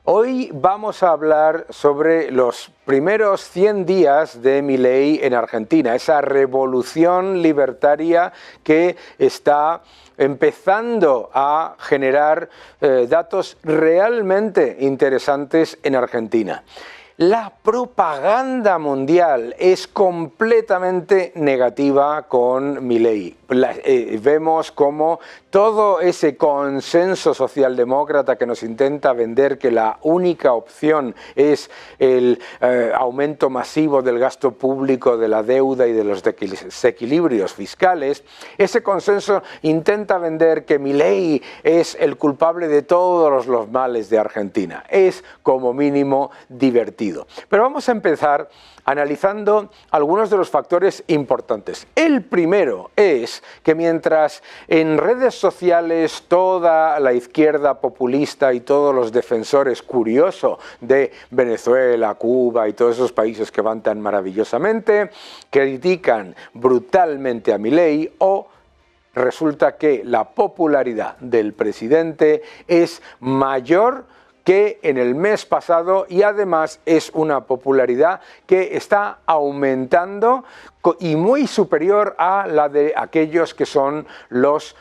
Hoy vamos a hablar sobre los primeros 100 días de Milei en Argentina, esa revolución libertaria que está empezando a generar datos realmente interesantes en Argentina. La propaganda mundial es completamente negativa con Milei. Vemos como todo ese consenso socialdemócrata que nos intenta vender que la única opción es el aumento masivo del gasto público, de la deuda y de los desequilibrios fiscales, ese consenso intenta vender que Milei es el culpable de todos los males de Argentina. Es como mínimo divertido. Pero vamos a empezar analizando algunos de los factores importantes. El primero es que mientras en redes sociales toda la izquierda populista y todos los defensores curiosos de Venezuela, Cuba y todos esos países que van tan maravillosamente critican brutalmente a Milei, o resulta que la popularidad del presidente es mayor que en el mes pasado y además es una popularidad que está aumentando y muy superior a la de aquellos que son los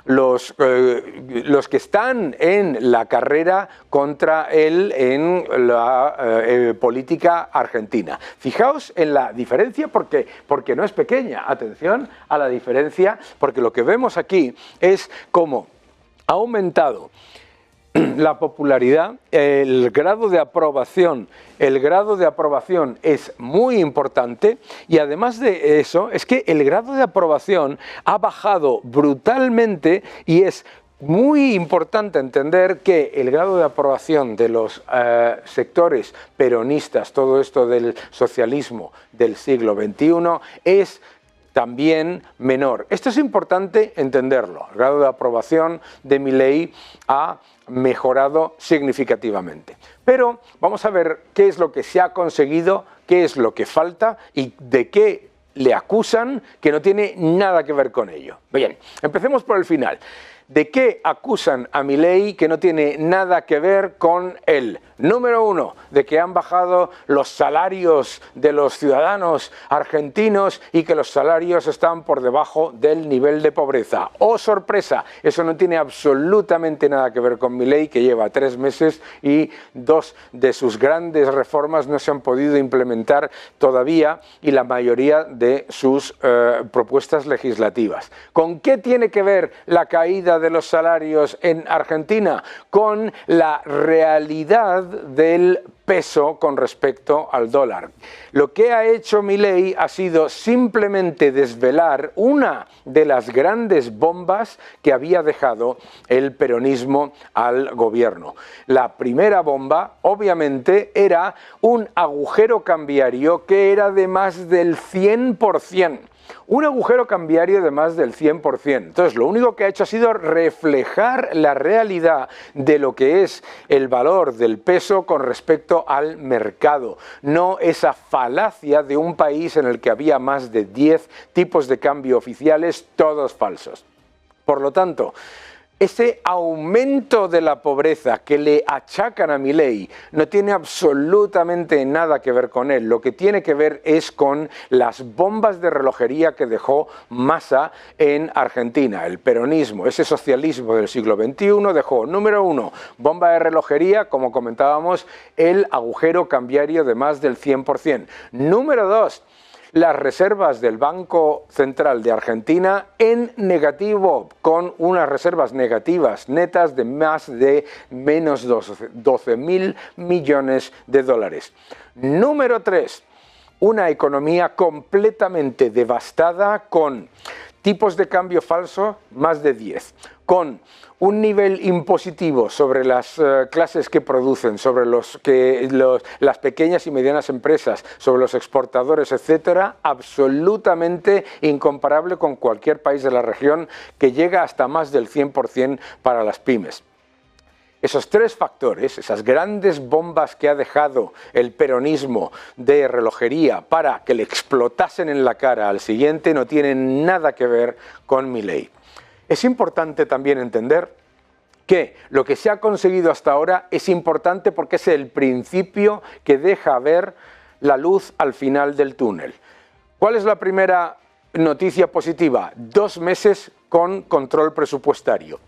que están en la carrera contra él en la política argentina. Fijaos en la diferencia porque no es pequeña. Atención a la diferencia, porque lo que vemos aquí es cómo ha aumentado la popularidad, el grado de aprobación es muy importante, y además de eso es que el grado de aprobación ha bajado brutalmente, y es muy importante entender que el grado de aprobación de los sectores peronistas, todo esto del socialismo del siglo XXI, es también menor. Esto es importante entenderlo. El grado de aprobación de Milei ha mejorado significativamente. Pero vamos a ver qué es lo que se ha conseguido, qué es lo que falta y de qué le acusan que no tiene nada que ver con ello. Bien, empecemos por el final. ¿De qué acusan a Milei que no tiene nada que ver con él? Número uno, de que han bajado los salarios de los ciudadanos argentinos y que los salarios están por debajo del nivel de pobreza. ¡Oh, sorpresa! Eso no tiene absolutamente nada que ver con Milei, que lleva 3 meses y 2 de sus grandes reformas no se han podido implementar todavía, y la mayoría de sus propuestas legislativas. ¿Con qué tiene que ver la caída de los salarios en Argentina? Con la realidad del peso con respecto al dólar. Lo que ha hecho Milei ha sido simplemente desvelar una de las grandes bombas que había dejado el peronismo al gobierno. La primera bomba, obviamente, era un agujero cambiario que era de más del 100%. Un agujero cambiario de más del 100%. Entonces, lo único que ha hecho ha sido reflejar la realidad de lo que es el valor del peso con respecto al mercado, no esa falacia de un país en el que había más de 10 tipos de cambio oficiales, todos falsos. Por lo tanto, ese aumento de la pobreza que le achacan a Milei no tiene absolutamente nada que ver con él. Lo que tiene que ver es con las bombas de relojería que dejó Massa en Argentina. El peronismo, ese socialismo del siglo XXI, dejó, número uno, bomba de relojería, como comentábamos, el agujero cambiario de más del 100%. Número dos, las reservas del Banco Central de Argentina en negativo, con unas reservas negativas netas de más de menos 12.000 millones de dólares. Número 3, una economía completamente devastada, con tipos de cambio falso más de 10, con un nivel impositivo sobre las clases que producen, sobre las pequeñas y medianas empresas, sobre los exportadores, etcétera, absolutamente incomparable con cualquier país de la región, que llega hasta más del 100% para las pymes. Esos 3 factores, esas grandes bombas que ha dejado el peronismo de relojería para que le explotasen en la cara al siguiente, no tienen nada que ver con Milei. Es importante también entender que lo que se ha conseguido hasta ahora es importante porque es el principio que deja ver la luz al final del túnel. ¿Cuál es la primera noticia positiva? 2 meses con control presupuestario.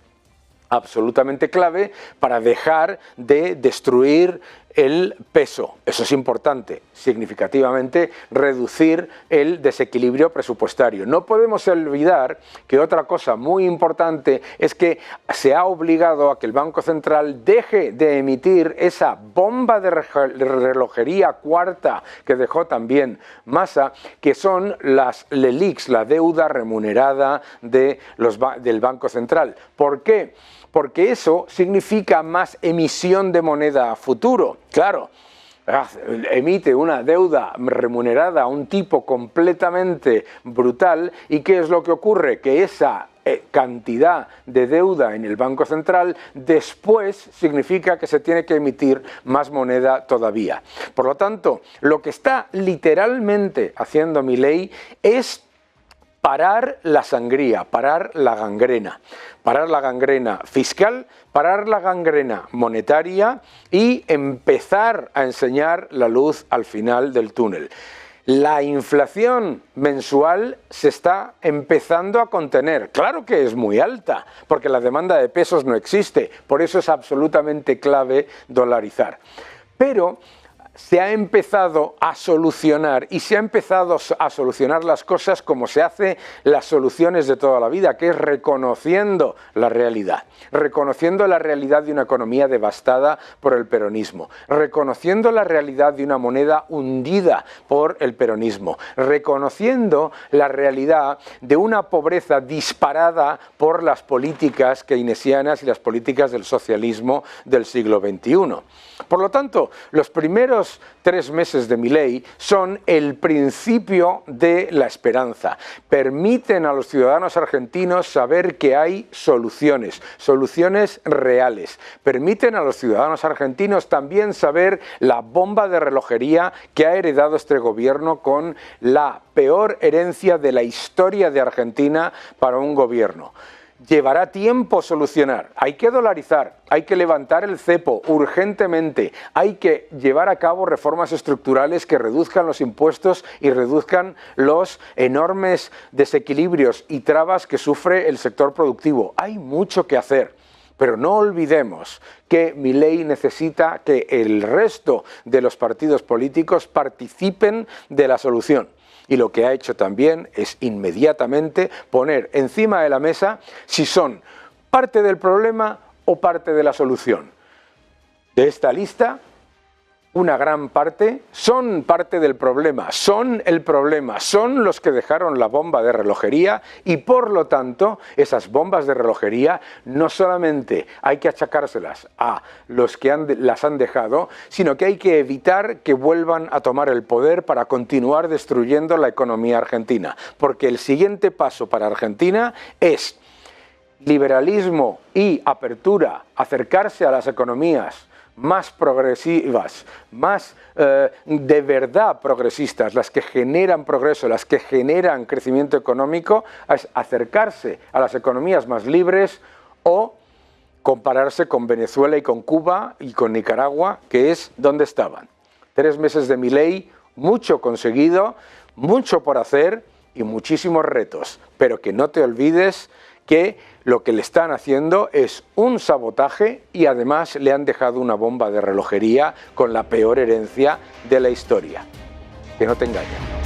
Absolutamente clave para dejar de destruir el peso. Eso es importante, significativamente reducir el desequilibrio presupuestario. No podemos olvidar que otra cosa muy importante es que se ha obligado a que el Banco Central deje de emitir esa bomba de relojería cuarta que dejó también Massa, que son las LELIQs, la deuda remunerada del Banco Central. ¿Por qué? Porque eso significa más emisión de moneda a futuro. Claro, emite una deuda remunerada a un tipo completamente brutal. ¿Y qué es lo que ocurre? Que esa cantidad de deuda en el Banco Central después significa que se tiene que emitir más moneda todavía. Por lo tanto, lo que está literalmente haciendo Milei es parar la sangría, parar la gangrena fiscal, parar la gangrena monetaria y empezar a enseñar la luz al final del túnel. La inflación mensual se está empezando a contener. Claro que es muy alta, porque la demanda de pesos no existe, por eso es absolutamente clave dolarizar. Pero se ha empezado a solucionar y se ha empezado a solucionar las cosas como se hace las soluciones de toda la vida, que es reconociendo la realidad de una economía devastada por el peronismo, reconociendo la realidad de una moneda hundida por el peronismo, reconociendo la realidad de una pobreza disparada por las políticas keynesianas y las políticas del socialismo del siglo XXI. Por lo tanto, los primeros 3 meses de Milei son el principio de la esperanza. Permiten a los ciudadanos argentinos saber que hay soluciones reales. Permiten a los ciudadanos argentinos también saber la bomba de relojería que ha heredado este gobierno con la peor herencia de la historia de Argentina para un gobierno. Llevará tiempo solucionar, hay que dolarizar, hay que levantar el cepo urgentemente, hay que llevar a cabo reformas estructurales que reduzcan los impuestos y reduzcan los enormes desequilibrios y trabas que sufre el sector productivo. Hay mucho que hacer. Pero no olvidemos que Milei necesita que el resto de los partidos políticos participen de la solución. Y lo que ha hecho también es inmediatamente poner encima de la mesa si son parte del problema o parte de la solución. De esta lista, una gran parte son parte del problema, son el problema, son los que dejaron la bomba de relojería y por lo tanto esas bombas de relojería no solamente hay que achacárselas a los que las han dejado, sino que hay que evitar que vuelvan a tomar el poder para continuar destruyendo la economía argentina, porque el siguiente paso para Argentina es liberalismo y apertura, acercarse a las economías más progresivas, más de verdad progresistas, las que generan progreso, las que generan crecimiento económico, es acercarse a las economías más libres o compararse con Venezuela y con Cuba y con Nicaragua, que es donde estaban. 3 meses de Milei, mucho conseguido, mucho por hacer y muchísimos retos, pero que no te olvides que lo que le están haciendo es un sabotaje y además le han dejado una bomba de relojería con la peor herencia de la historia. Que no te engañen.